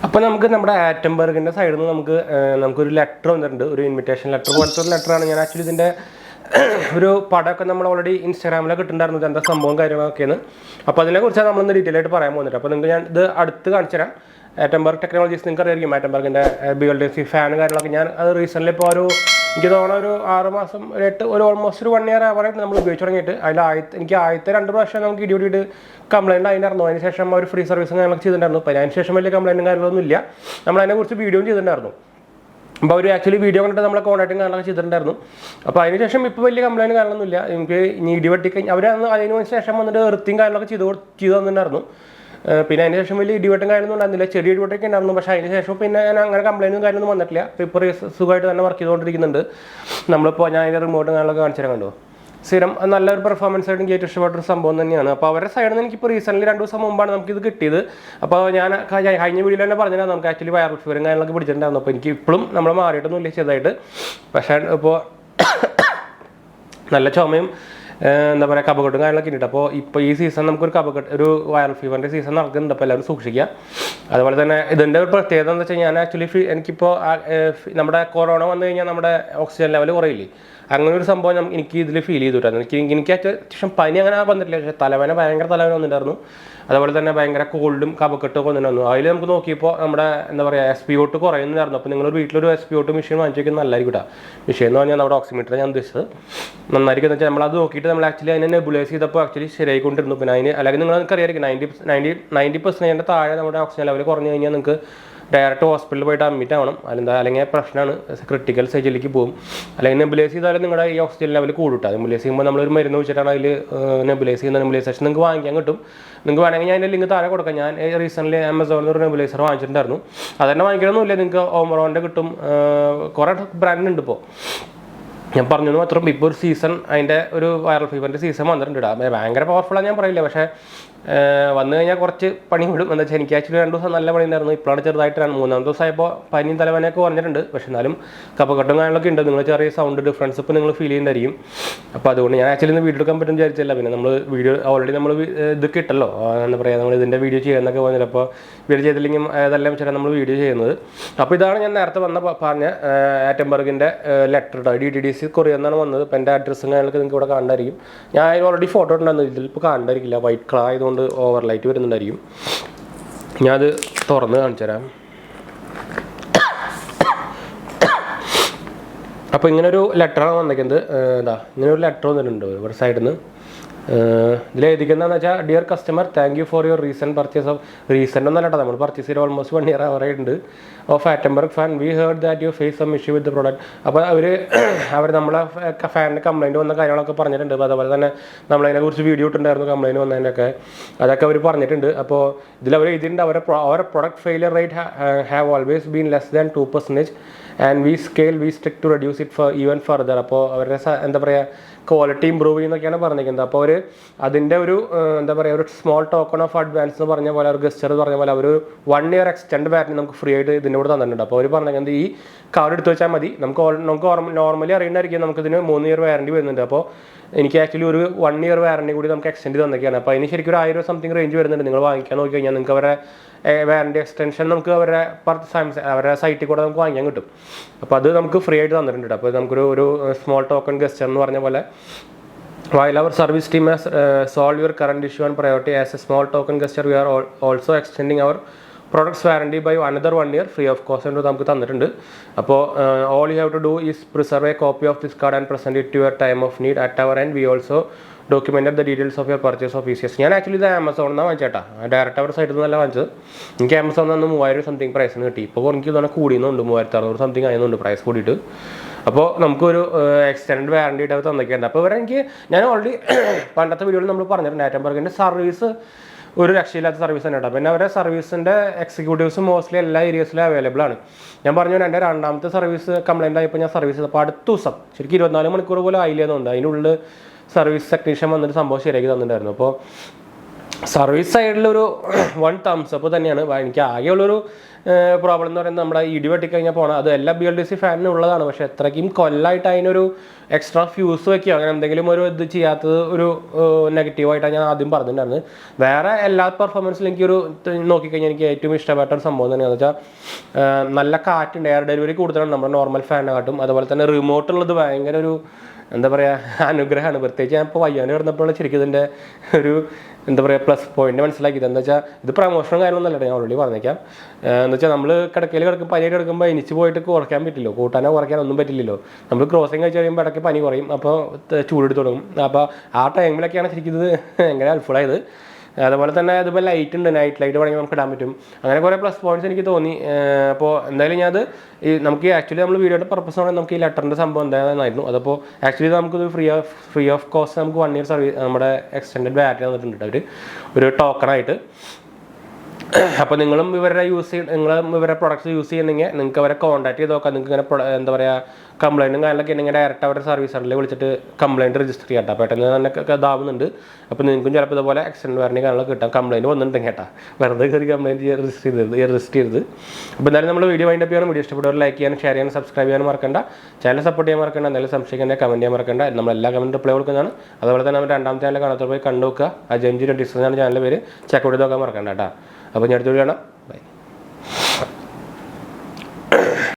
അപ്പോൾ നമുക്ക് നമ്മുടെ ആറ്റംബർഗിൻ്റെ സൈഡിൽ നിന്ന് നമുക്കൊരു ലെറ്റർ വന്നിട്ടുണ്ട്, ഒരു ഇൻവിറ്റേഷൻ ലെറ്റർ പോലത്തെ ഒരു ലെറ്ററാണ്. ഞാൻ ആക്ച്വലി ഇതിൻ്റെ ഒരു പടമൊക്കെ നമ്മൾ ഓൾറെഡി ഇൻസ്റ്റാഗ്രാമിലൊക്കെ കിട്ടുന്നുണ്ടായിരുന്നു, എന്താ സംഭവം കാര്യങ്ങളൊക്കെയാണ്. അപ്പോൾ അതിനെക്കുറിച്ചാണ് നമ്മളിന്ന് ഡീറ്റെയിൽ ആയിട്ട് പറയാൻ പോകുന്നത്. അപ്പോൾ നിങ്ങൾക്ക് ഞാൻ ഇത് അടുത്ത് കാണിച്ചു തരാം. ആറ്റംബർഗ് ടെക്നോളജീസ് നിങ്ങൾക്ക് അറിയായിരിക്കും, ആറ്റംബർഗിൻ്റെ ബ്യൂൾഡേസി ഫാൻ കാര്യങ്ങളൊക്കെ. ഞാൻ അത് റീസെൻ്റ്ലി ഇപ്പോൾ എനിക്ക് തോന്നുന്ന ഒരു 6 മാസം ഓൾമോസ്റ്റ് ഒരു 1 year ആവറായിട്ട് നമ്മൾ ഉപയോഗിച്ച് തുടങ്ങിയിട്ട്. എനിക്ക് ആദ്യത്തെ 2 പ്രാവശ്യം നമുക്ക് ഇടിയോടിയിട്ട് കംപ്ലൈൻറ്റ് ആയിരുന്നു. അതിന് ശേഷം ഒരു ഫ്രീ സർവീസും കാര്യങ്ങളൊക്കെ ചെയ്തിട്ടുണ്ടായിരുന്നു. അപ്പോൾ അതിന് ശേഷം വലിയ കംപ്ലൈൻറ്റും കാര്യങ്ങളൊന്നും ഇല്ല. നമ്മൾ അതിനെക്കുറിച്ച് വീഡിയോയും ചെയ്തിട്ടുണ്ടായിരുന്നു. അപ്പോൾ അവർ ആക്ച്വലി വീഡിയോ കണ്ടിട്ട് നമ്മളെ കോൺടാക്റ്റും കാര്യങ്ങളൊക്കെ ചെയ്തിട്ടുണ്ടായിരുന്നു. അപ്പോൾ അതിന് ശേഷം ഇപ്പോൾ വലിയ കംപ്ലൈൻറ്റ് കാര്യങ്ങളൊന്നുമില്ല. എനിക്ക് ഇനി ഇടിവെട്ടിക്കഴിഞ്ഞ് അതിന് ശേഷം വന്നിട്ട് എർത്തിങ് കാര്യങ്ങളൊക്കെ ചെയ്ത് തന്നിട്ടുണ്ടായിരുന്നു. പിന്നെ അതിന് ശേഷം വലിയ ഇടിവെട്ടും കാര്യമൊന്നും ഉണ്ടായിരുന്നില്ല, ചെറിയ ഇടിവെട്ടൊക്കെ ഉണ്ടായിരുന്നു. പക്ഷേ അതിന് ശേഷം പിന്നെ ഞാൻ അങ്ങനെ കംപ്ലൈൻറ്റും കാര്യമൊന്നും വന്നിട്ടില്ല. ഇപ്പോൾ സുഖമായിട്ട് തന്നെ വർക്ക് ചെയ്തുകൊണ്ടിരിക്കുന്നുണ്ട്. നമ്മളിപ്പോൾ ഞാൻ അതിൻ്റെ റിമോട്ടും കാര്യങ്ങളൊക്കെ കാണിച്ചു തരാൻ കണ്ടു. സ്ഥിരം നല്ലൊരു പെർഫോമൻസ് ആയിട്ട് എനിക്ക് ഏറ്റവും ഇഷ്ടപ്പെട്ടൊരു സംഭവം തന്നെയാണ്. അപ്പോൾ അവരുടെ സൈഡിൽ നിന്ന് എനിക്കിപ്പോൾ റീസെൻ്റ്ലി 2 ദിവസം മുമ്പാണ് നമുക്കിത് കിട്ടിയത്. അപ്പോൾ ഞാൻ കഴിഞ്ഞ വീഡിയോയിൽ തന്നെ പറഞ്ഞാൽ നമുക്ക് ആക്ച്വലി വൈറൽ ഫീവറും കാര്യങ്ങളൊക്കെ പിടിച്ചിട്ടുണ്ടായിരുന്നു. അപ്പോൾ എനിക്ക് ഇപ്പോഴും നമ്മൾ മാറിയിട്ടൊന്നും ഇല്ല ചെറുതായിട്ട്. പക്ഷേ ഇപ്പോൾ നല്ല ചുമയും എന്താ പറയുക കഫക്കെട്ടും കാര്യങ്ങളൊക്കെ ഉണ്ട്. അപ്പോൾ ഇപ്പോൾ ഈ സീസൺ നമുക്കൊരു ഒരു വൈറൽ ഫീവറിൻ്റെ സീസൺ നടക്കുന്നുണ്ട്. അപ്പോൾ എല്ലാവരും സൂക്ഷിക്കുക. അതുപോലെ തന്നെ ഇതിൻ്റെ ഒരു പ്രത്യേകത എന്താ വെച്ചാൽ ഞാൻ ആക്ച്വലി എനിക്കിപ്പോൾ നമ്മുടെ കൊറോണ വന്നു കഴിഞ്ഞാൽ നമ്മുടെ ഓക്സിജൻ ലെവൽ കുറയില്ലേ, അങ്ങനെ ഒരു സംഭവം എനിക്ക് ഇതിൽ ഫീൽ ചെയ്തിട്ടായിരുന്നു. എനിക്ക് അത്യാവശ്യം പനി അങ്ങനെ വന്നിട്ടില്ല, പക്ഷേ ഭയങ്കര തലവേന വന്നിട്ടുണ്ടായിരുന്നു. അതുപോലെ തന്നെ ഭയങ്കര കോൾഡും കഫക്കെട്ടും ഒക്കെ വന്നിട്ടുണ്ടായിരുന്നു. അതിൽ നമുക്ക് നോക്കിയപ്പോൾ നമ്മുടെ എന്താ പറയുക SpO2 കുറയുന്നുണ്ടായിരുന്നു. അപ്പോൾ നിങ്ങളൊരു വീട്ടിലൊരു SpO2 മെഷീൻ വാങ്ങിച്ചേക്കുന്നത് നല്ലതായിരിക്കും കേട്ടോ. മെഷീൻ എന്ന് പറഞ്ഞാൽ നമ്മുടെ ഓക്സിമീറ്റർ ഞാൻ ഉദ്ദേശിച്ചത് നന്നായിരിക്കും എന്ന് വെച്ചാൽ നമ്മളത് നോക്കിയിട്ട് നമ്മൾ ആക്ച്വലി അതിനെ നെബുലൈസ് ചെയ്തപ്പോൾ ആക്ച്വലി ശരിയായിക്കൊണ്ടിരുന്നു. പിന്നെ അല്ലെങ്കിൽ നിങ്ങൾക്ക് അറിയായിരിക്കും 90% താഴെ നമ്മുടെ ഓക്സിജൻ ലെവൽ കുറഞ്ഞു കഴിഞ്ഞാൽ നിങ്ങൾക്ക് ഡയറക്റ്റ് ഹോസ്പിറ്റലിൽ പോയിട്ട് അഡ്മിറ്റ് ആവണം. അല്ലെങ്കിൽ പ്രശ്നമാണ്, ക്രിട്ടിക്കൽ സ്റ്റേജിലേക്ക് പോകും. അല്ലെങ്കിൽ നെബുലൈസ് ചെയ്താലും നിങ്ങളുടെ ഈ ഓക്സിജൻ ലെവൽ കൂടും. നെബുലൈസ് ചെയ്യുമ്പോൾ നമ്മളൊരു മരുന്ന് വെച്ചിട്ടാണ് അതിൽ നെബുലൈസ് ചെയ്യുന്ന നെബുലൈസേഷൻ നിങ്ങൾക്ക് വാങ്ങിക്കാൻ കിട്ടും. നിങ്ങൾക്ക് വേണമെങ്കിൽ ഞാൻ അതിൻ്റെ ലിങ്ക് താഴെ കൊടുക്കാം. ഞാൻ റീസെൻ്റ്ലി ആമസോണിൽ ഒരു നെബുലൈസർ വാങ്ങിച്ചിട്ടുണ്ടായിരുന്നു. അതെന്നെ വാങ്ങിക്കണമെന്നില്ല, നിങ്ങൾക്ക് ഓമറോൻ്റെ കിട്ടും. കുറേ ബ്രാൻഡ് ഉണ്ട് ഇപ്പോൾ. ഞാൻ പറഞ്ഞത് മാത്രം ഇപ്പോൾ ഒരു സീസൺ അതിൻ്റെ ഒരു വൈറൽ ഫീവറിൻ്റെ സീസൺ വന്നിട്ടുണ്ട്. ഭയങ്കര പവർഫുള്ളാണ് ഞാൻ പറയില്ല, പക്ഷേ വന്നു കഴിഞ്ഞാൽ കുറച്ച് പണി വിടും. എന്താ വെച്ചാൽ എനിക്ക് ആക്ച്വലി 2 ദിവസം നല്ല പണി ഉണ്ടായിരുന്നു. ഇപ്പോഴാണ് ചെറുതായിട്ടാണ് 3-ാമത്തെ ദിവസമായപ്പോൾ പനിയും തലവേനയൊക്കെ കുറഞ്ഞിട്ടുണ്ട്. പക്ഷേ എന്നാലും കഫക്കെട്ടും കാര്യങ്ങളൊക്കെ ഉണ്ട്. നിങ്ങൾ ചെറിയ സൗണ്ട് ഡിഫറൻസ് ഇപ്പോൾ നിങ്ങൾ ഫീൽ ചെയ്യുന്നതായിരിക്കും. അപ്പോൾ അതുകൊണ്ട് ഞാൻ ആക്ച്വലി ഇന്ന് വീഡിയോ എടുക്കാൻ പറ്റും വിചാരിച്ചില്ല. പിന്നെ നമ്മൾ ഓൾറെഡി നമ്മൾ ഇത് കിട്ടല്ലോ, എന്താ പറയുക, നമ്മൾ ഇതിൻ്റെ വീഡിയോ ചെയ്യുന്നതൊക്കെ പറഞ്ഞില്ല. അപ്പോൾ വീഡിയോ ചെയ്തില്ലെങ്കിൽ അതെല്ലാം വെച്ചാൽ നമ്മൾ വീഡിയോ ചെയ്യുന്നത്. അപ്പോൾ ഇതാണ് ഞാൻ നേരത്തെ പറഞ്ഞ ആറ്റംബർഗിൻ്റെ ലെറ്റർ DTDC കൊറിയ എന്നാണ് വന്നത്. ഇപ്പോൾ എൻ്റെ അഡ്രസ്സും കാര്യങ്ങളൊക്കെ നിങ്ങൾക്ക് ഇവിടെ കാണാണ്ടായിരിക്കും. ഞാൻ ഓൾറെഡി ഫോട്ടോ ഉണ്ടായിരുന്നു, ഇതിലിപ്പോൾ കാണാണ്ടായിരിക്കില്ല, വൈറ്റ് കളർ ആയതുകൊണ്ട് ഓവർ ലൈറ്റ് വരുന്നുണ്ടായിരിക്കും. ഞാനത് തുറന്ന് കാണിച്ചു തരാം. അപ്പോൾ ഇങ്ങനൊരു ലെറ്ററാണ് വന്നിരിക്കുന്നത്. ഇങ്ങനൊരു ലെറ്റർ വന്നിട്ടുണ്ട് ഒരു സൈഡിൽ നിന്ന്. ഇതിൽ എഴുതിക്കുന്നതെന്ന് വെച്ചാൽ dear customer, thank you for your recent purchase of recent ഒന്നല്ല കേട്ടോ, നമ്മൾ പർച്ചേസ് ചെയ്ത് ഓൾമോസ്റ്റ് 1 year ആവാറായിട്ടുണ്ട് of Atomberg fan. We heard that you face some issue with the product. അപ്പോൾ അവർ നമ്മളെ ഫാനിന് കംപ്ലയിൻറ്റ് വന്ന കാര്യങ്ങളൊക്കെ പറഞ്ഞിട്ടുണ്ട്. അപ്പോൾ അതുപോലെ തന്നെ നമ്മളതിനെക്കുറിച്ച് വീഡിയോ ഇട്ടുണ്ടായിരുന്നു കംപ്ലയിൻറ്റ് വന്നതിൻ്റെയൊക്കെ, അതൊക്കെ അവർ പറഞ്ഞിട്ടുണ്ട്. അപ്പോൾ ഇതിലവർ എഴുതിയിട്ടുണ്ട് അവരുടെ product failure rate have always been less than 2%. And we strive to reduce it even further. അപ്പോൾ അവരുടെ എന്താ പറയുക ക്വാളിറ്റി ഇമ്പ്രൂവ് ചെയ്യുന്നൊക്കെയാണ് പറഞ്ഞിരിക്കുന്നത്. അപ്പോൾ അവർ അതിൻ്റെ ഒരു എന്താ പറയുക ഒരു സ്മോൾ ടോക്കൺ ഓഫ് അഡ്വാൻസ് എന്ന് പറഞ്ഞ പോലെ, ഒരു ഗസ്റ്റർ പറഞ്ഞ പോലെ അവർ 1 year എക്സ്റ്റൻഡ് വാറന്റി നമുക്ക് ഫ്രീ ആയിട്ട് ഇതിൻ്റെ കൂടെ തന്നിട്ടുണ്ട്. അപ്പോൾ അവർ പറഞ്ഞിരിക്കുന്നത് ഈ കാർഡ് എടുത്ത് വെച്ചാൽ മതി. നമുക്ക് നോർമലി അറിയേണ്ടായിരിക്കും നമുക്കിതിന് 3 year വാറന്റി വരുന്നുണ്ട്. അപ്പോൾ എനിക്ക് ആക്ച്വലി ഒരു 1 year വാറന്റി കൂടി നമുക്ക് എക്സ്റ്റെൻഡ് ചെയ്ത് തന്നൊക്കെയാണ്. അപ്പോൾ അതിന് ശരിക്കും ഒരു 1000 സംതിങ് റേഞ്ച് വരുന്നുണ്ട്. നിങ്ങൾ വാങ്ങിക്കാൻ നോക്കി കഴിഞ്ഞാൽ നിങ്ങൾക്ക് അവരുടെ വാറന്റി എക്സ്റ്റൻഷൻ നമുക്ക് അവരുടെ സൈറ്റിൽ കൂടെ നമുക്ക് വാങ്ങിക്കാൻ കിട്ടും. അപ്പോൾ അത് നമുക്ക് ഫ്രീ ആയിട്ട് തന്നിട്ടുണ്ട്. അപ്പോൾ നമുക്കൊരു സ്മോൾ ടോക്കൺ ഗസ്റ്റർ എന്ന് പറഞ്ഞ പോലെ, while our service team has solved your current issue and priority as a small token gesture, we are also extending our products warranty by another 1 year free of cost എന്ന് നമുക്ക് തന്നിട്ടുണ്ട്. അപ്പോൾ all you have to do is preserve a copy of this card and present it to your time of need at our end. We also documented the details of your purchase of ECS. ഞാൻ actually ഇത് ആമസോണിൽ നിന്നാണ് വാങ്ങിച്ചേട്ടാ, direct അവരുടെ സൈറ്റിൽ നിന്നല്ല വാങ്ങിച്ചത്. എനിക്ക് ആമസോണിൽ നിന്ന് 3000 സംതിങ് പ്രൈസിന് കിട്ടി. ഇപ്പോൾ എനിക്ക് ഇതാണ് കൂടിയുന്നുണ്ട്, 3600 സംതിങ് ആയതുകൊണ്ട് പ്രൈസ് കൂടിയിട്ട്. അപ്പോൾ നമുക്കൊരു എക്സ്റ്റൻഡ് വാറണ്ടി ആയിട്ട് തന്നൊക്കെയുണ്ട്. അപ്പോൾ ഞാൻ ഓൾറെഡി പണ്ടത്തെ വീഡിയോയിൽ നമ്മൾ പറഞ്ഞിട്ടുണ്ട് ആറ്റംബർഗിൻ്റെ സർവീസ് ഒരു രക്ഷയില്ലാത്ത സർവീസ് തന്നെ കേട്ടോ. പിന്നെ അവരുടെ സർവീസിൻ്റെ എക്സിക്യൂട്ടീവ്സ് മോസ്റ്റ്ലി എല്ലാ ഏരിയസിലും അവൈലബിൾ ആണ്. ഞാൻ പറഞ്ഞു എൻ്റെ 2ാമത്തെ സർവീസ് കംപ്ലൈൻ്റ് ആയപ്പോൾ ഞാൻ സർവീസ് ചെയ്തപ്പോൾ അടുത്ത ദിവസം ശരിക്കും 24 മണിക്കൂർ പോലും ആയില്ലെന്നുണ്ട്. അതിനുള്ളിൽ സർവീസ് ടെക്നീഷ്യൻ വന്നിട്ട് സംഭവം ശരിയാക്കി തന്നിട്ടുണ്ടായിരുന്നു. അപ്പോൾ സർവീസ് സൈഡിലൊരു 1 thumbs up തന്നെയാണ്. എനിക്ക് ആകെയുള്ളൊരു പ്രോബ്ലം എന്ന് പറയുന്നത് നമ്മുടെ ഇടി വെട്ടിക്കഴിഞ്ഞാൽ പോകണം. അത് എല്ലാ BLDC ഫാനിനും ഉള്ളതാണ്. പക്ഷേ എത്രയ്ക്കും കൊല്ലമായിട്ട് അതിനൊരു എക്സ്ട്രാ ഫ്യൂസ് വയ്ക്കുക അങ്ങനെ എന്തെങ്കിലും ഒരു ഇത് ചെയ്യാത്തത് ഒരു നെഗറ്റീവായിട്ടാണ് ഞാൻ ആദ്യം പറഞ്ഞിട്ടുണ്ടായിരുന്നത്. വേറെ എല്ലാ പെർഫോമൻസിലും എനിക്കൊരു നോക്കിക്കഴിഞ്ഞാൽ എനിക്ക് ഏറ്റവും ഇഷ്ടപ്പെട്ട ഒരു സംഭവം തന്നെയാണെന്ന് വെച്ചാൽ നല്ല കാറ്റുണ്ട്, എയർ ഡെലിവറി കൂടുതലാണ് നമ്മുടെ നോർമൽ ഫാനിനെക്കാട്ടും. അതുപോലെ തന്നെ റിമോട്ടുള്ളത് ഭയങ്കര ഒരു എന്താ പറയുക അനുഗ്രഹമാണ്. പ്രത്യേകിച്ച് ഞാൻ ഇപ്പോൾ വയ്യാണ്ട് കിടന്നപ്പോഴാണ് ശരിക്കും ഇതിൻ്റെ ഒരു എന്താ പറയുക പ്ലസ് പോയിന്റ് മനസ്സിലാക്കിയത്. എന്താ വെച്ചാൽ ഇത് പ്രമോഷനും കാര്യമൊന്നുമല്ല, ഞാൻ ഓൾറെഡി പറഞ്ഞേക്കാം. എന്ന് വെച്ചാൽ നമ്മൾ കിടക്കയിൽ കിടക്കുമ്പോൾ പനിയായിട്ട് കിടക്കുമ്പോൾ എനിച്ച് പോയിട്ട് കുറയ്ക്കാൻ പറ്റില്ലോ, കൂട്ടാനോ കുറയ്ക്കാനോ ഒന്നും പറ്റില്ലല്ലോ. നമ്മൾ ക്രോസിങ് കഴിച്ച് കഴിയുമ്പോൾ ഇടയ്ക്ക് പനി കുറയും, അപ്പോൾ ചൂടെടുത്ത് തുടങ്ങും. അപ്പോൾ ആ ടൈമിലൊക്കെയാണ് ശരിക്കും ഇത് ഭയങ്കര ഹെൽപ്ഫുള്ളായത്. അതുപോലെ തന്നെ അതുപോലെ ലൈറ്റ് ഉണ്ട്, നൈറ്റ് ലൈറ്റ് വേണമെങ്കിൽ നമുക്ക് ഇടാൻ പറ്റും. അങ്ങനെ കുറേ പ്ലസ് പോയിന്റ്സ് എനിക്ക് തോന്നി. അപ്പോൾ എന്തായാലും ഞാൻ അത് നമുക്ക് ആക്ച്വലി നമ്മൾ വീഡിയോയുടെ പർപ്പസ് ആണെങ്കിൽ നമുക്ക് ഈ ലെറ്ററിൻ്റെ സംഭവം എന്തായിരുന്നു. അതപ്പോൾ ആക്ച്വലി നമുക്കിത് ഫ്രീ ഓഫ് കോസ്റ്റ് നമുക്ക് 1 year സർവീസ് നമ്മുടെ എക്സ്റ്റൻഡഡ് വാറന്റി തന്നിട്ടുണ്ട് അവർ ഒരു ടോക്കണായിട്ട്. അപ്പോൾ നിങ്ങളും ഇവരുടെ പ്രൊഡക്ട്സ് യൂസ് ചെയ്യണമെങ്കിൽ നിങ്ങൾക്ക് അവരെ കോൺടാക്ട് ചെയ്ത് നോക്കാം. നിങ്ങൾക്ക് ഇങ്ങനെ എന്താ പറയുക കംപ്ലൈൻറ്റും കാര്യങ്ങളൊക്കെ ഉണ്ടെങ്കിൽ ഡയറക്റ്റ് അവരുടെ സർവീസ് സെൻ്ററിൽ വിളിച്ചിട്ട് കംപ്ലൈൻറ്റ് രജിസ്റ്റർ ചെയ്യാം കേട്ടോ. പെട്ടെന്ന് തന്നെ ഇതാവുന്നുണ്ട്. അപ്പോൾ നിങ്ങൾക്കും ചിലപ്പോൾ ഇതുപോലെ എക്സ്റ്റൻഡ് വാറന്റി കാര്യങ്ങളൊക്കെ കിട്ടാം. കംപ്ലൈൻറ്റ് വന്നിട്ടുണ്ടെങ്കിൽ കേട്ടോ, വെറുതെ കയറി കംപ്ലൈൻറ്റ് രജിസ്റ്റർ ചെയ്തത്. അപ്പോൾ എന്തായാലും നമ്മൾ വീഡിയോ വൈൻഡ് അപ്പ് ചെയ്യാനും വീഡിയോ ഇഷ്ടപ്പെട്ടവർ ലൈക്ക് ചെയ്യാനും ഷെയർ ചെയ്യാനും സബ്സ്ക്രൈബ് ചെയ്യാനും മറക്കണ്ട. ചാനൽ സപ്പോർട്ട് ചെയ്യാൻ മറക്കണ്ട. എന്തെങ്കിലും സംശയിക്കാൻ കമൻറ്റ് ചെയ്യാൻ മറക്കണ്ട. നമ്മളെല്ലാ കമൻറ്റ് റിപ്ലൈ കൊടുക്കുന്നതാണ്. അതുപോലെ തന്നെ നമ്മൾ രണ്ടാമത്തെ ചാനൽ കാണാത്ത പോയി കണ്ടു നോക്കുക. 𝙤𝙤𝙬𝙁 ചാനലിൻ്റെ പേര് ചെക്കൗട്ട് ചെയ്ത് നോക്കാൻ മറക്കണ്ട കേട്ടോ. അപ്പോൾ ഞാൻ അടുത്ത വീഡിയോ കാണാം.